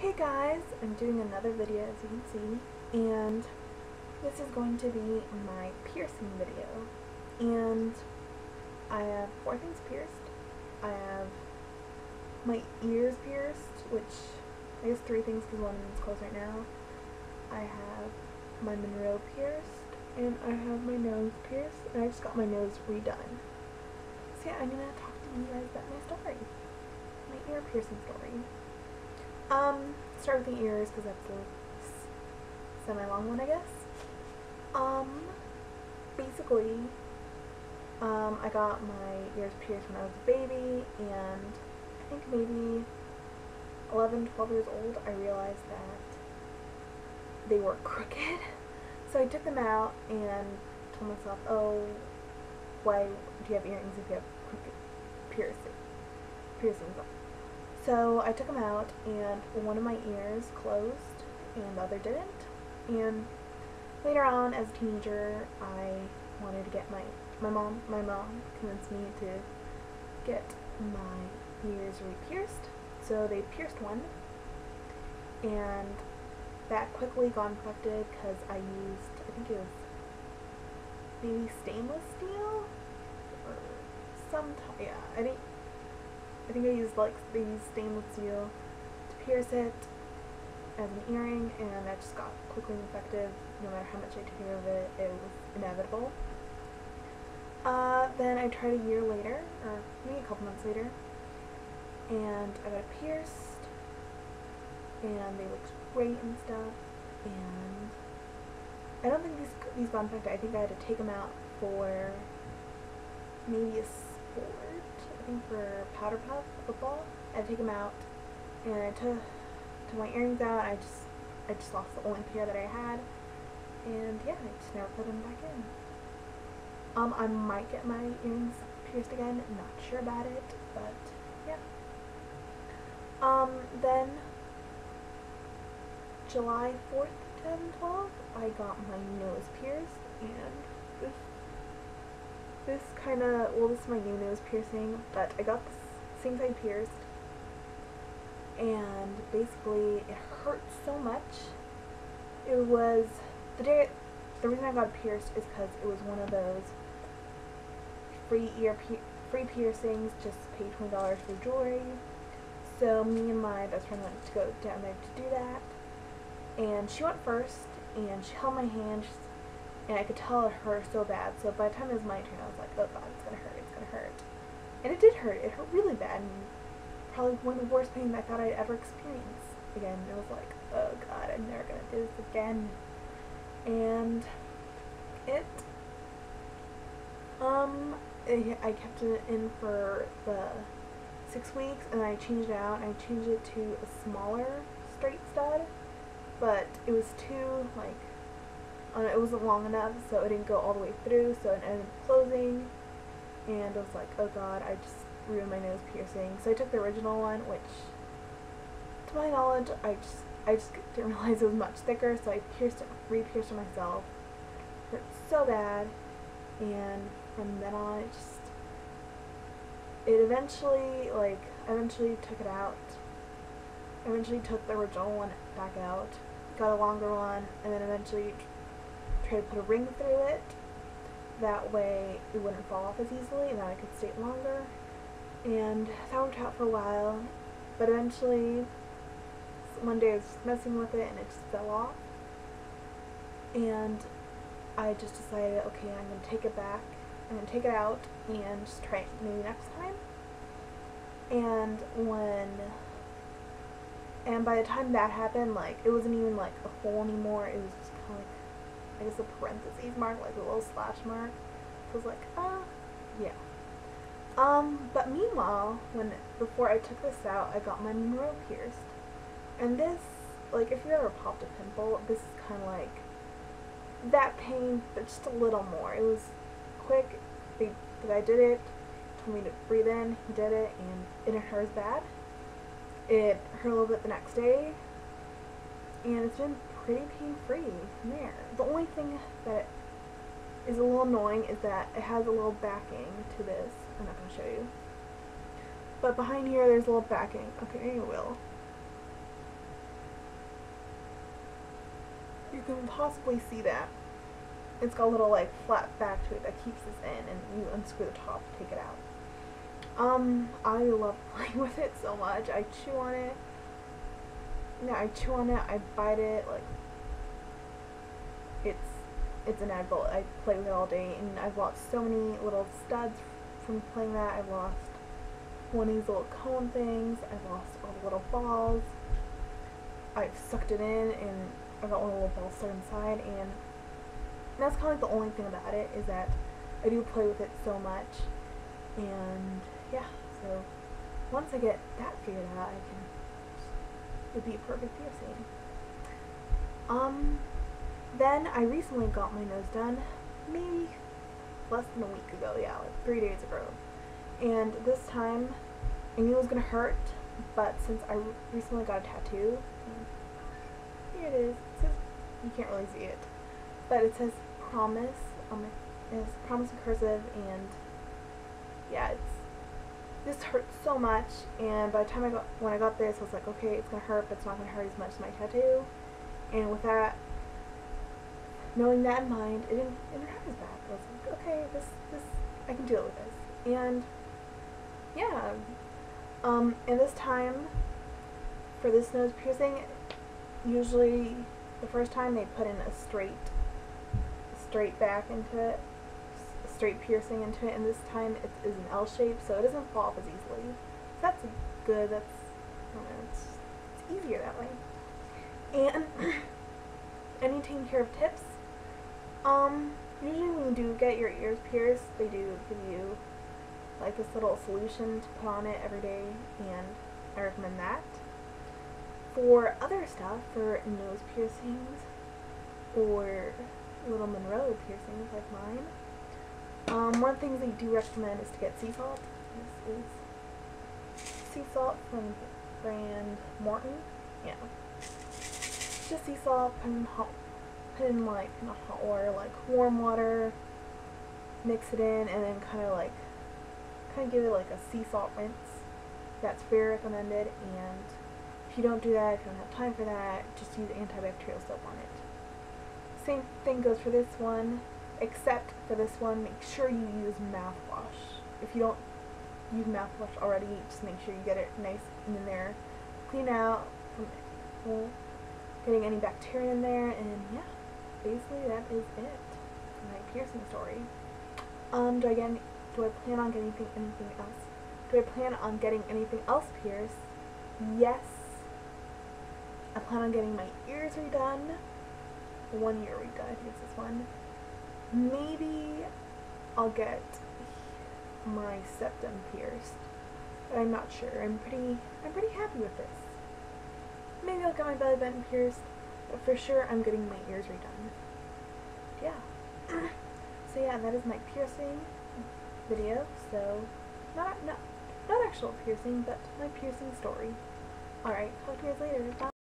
Hey guys, I'm doing another video as you can see, and this is going to be my piercing video. And I have 4 things pierced. I have my ears pierced, which I guess 3 things because one of them is closed right now. I have my monroe pierced, and I have my nose pierced, and I just got my nose redone. So yeah, I'm gonna talk to you guys about my story, my ear piercing story. Start with the ears because that's a semi-long one, I guess. Basically, I got my ears pierced when I was a baby, and I think maybe 11, 12 years old, I realized that they were crooked. So I took them out and told myself, oh, why do you have earrings if you have crooked piercings on? So I took them out, and one of my ears closed and the other didn't. And later on, as a teenager, I wanted to get my mom convinced me to get my ears re-pierced. So they pierced one, and that quickly got infected because I used, I think it was maybe stainless steel or some type, yeah, I think I used these stainless steel to pierce it as an earring, and that just got quickly infected. No matter how much I took care of it, it was inevitable. Then I tried a year later, or maybe a couple months later, and I got it pierced, and they looked great and stuff, and I don't think these got infected. I think I had to take them out for maybe a sport. I think for powder puff football. I had to take them out, and I took my earrings out. I just lost the only pair that I had, and yeah, I just never put them back in. I might get my earrings pierced again. I'm not sure about it, but yeah. Then July 4th, 2012, I got my nose pierced, and this kind of, well, this is my new nose piercing, but I got this same side pierced, and basically it hurt so much. It was, the reason I got it pierced is because it was one of those free piercings, just pay $20 for jewelry. So me and my best friend went to go down there to do that, and she went first, and she held my hand, and I could tell it hurt so bad. So by the time it was my turn, I was like, oh god, it's gonna hurt, it's gonna hurt. And it did hurt. It hurt really bad, and probably one of the worst pains I thought I'd ever experience. Again, it was like, oh god, I'm never gonna do this again. And I kept it in for the 6 weeks, and I changed it out, and I changed it to a smaller straight stud, but it was too, it wasn't long enough, so it didn't go all the way through, so it ended up closing, and I was like, oh god, I just ruined my nose piercing. So I took the original one, which, to my knowledge, I just didn't realize it was much thicker, so I re-pierced it myself. It hurt so bad, and from then on, I eventually took it out. I eventually took the original one back out, got a longer one, and then eventually tried to put a ring through it. That way it wouldn't fall off as easily, and that I could stay longer. And that worked out for a while, but eventually one day I was messing with it and it just fell off. And I just decided, okay, I'm going to take it back. I'm going to take it out and just try it maybe next time. And by the time that happened, it wasn't even like a hole anymore. It was just kind of like, I guess, a parentheses mark, like a little slash mark. So I was like, yeah. But meanwhile, before I took this out, I got my monroe pierced. And this, if you ever popped a pimple, this is kind of like that pain, but just a little more. It was quick. The guy did it, told me to breathe in, he did it, and it didn't hurt as bad. It hurt a little bit the next day, and it's been pretty pain-free from there. The only thing that is a little annoying is that it has a little backing to this. I'm not going to show you. But behind here, there's a little backing. Okay, maybe I will. you can possibly see that. It's got a little like flat back to it that keeps this in, and you unscrew the top to take it out. I love playing with it so much. I chew on it. Yeah, I chew on it, I bite it, like, it's an edible. I play with it all day, and I've lost so many little studs from playing that. I've lost one of these little cone things. I've lost all the little balls. I've sucked it in, and I got one little ball stuck inside, and that's kind of like the only thing about it, is that I do play with it so much, and yeah, so once I get that figured out, it'd be a perfect piercing. Then I recently got my nose done, maybe less than a week ago, yeah, like 3 days ago. And this time, I knew it was gonna hurt, but since I recently got a tattoo, here it is, it says, you can't really see it, but it says promise, it's promise in cursive, and yeah, this hurts so much, and by the time when I got this, I was like, okay, it's gonna hurt, but it's not gonna hurt as much as my tattoo. And with that, knowing that in mind, it didn't hurt as bad. I was like, okay, this I can deal with this. And yeah, and this time for this nose piercing, usually the first time they put in a straight back into it, straight piercing into it, and this time it is an L shape, so it doesn't fall off as easily. So that's good. That's, I don't know, it's easier that way. And I need taking care of tips. Usually when you do get your ears pierced, they do give you like this little solution to put on it every day, and I recommend that. For other stuff, for nose piercings or little Monroe piercings like mine, one of the things they do recommend is to get sea salt. This is sea salt from the brand Morton. Yeah. Just sea salt, put in like not hot water, like warm water, mix it in, and then kind of give it like a sea salt rinse. That's very recommended, and if you don't do that, if you don't have time for that, just use antibacterial soap on it. Same thing goes for this one, except for this one, make sure you use mouthwash. If you don't use mouthwash already, just make sure you get it nice in there, clean out from getting any bacteria in there, and yeah, basically that is it. My piercing story. Do I plan on getting anything else? Do I plan on getting anything else pierced? Yes. I plan on getting my ears redone. 1 year redone, I think it's this one. Maybe I'll get my septum pierced, but I'm not sure. I'm pretty happy with this. Maybe I'll get my belly button pierced, but for sure I'm getting my ears redone. Yeah. So yeah, that is my piercing video. So not actual piercing, but my piercing story. Alright, talk to you guys later. Bye.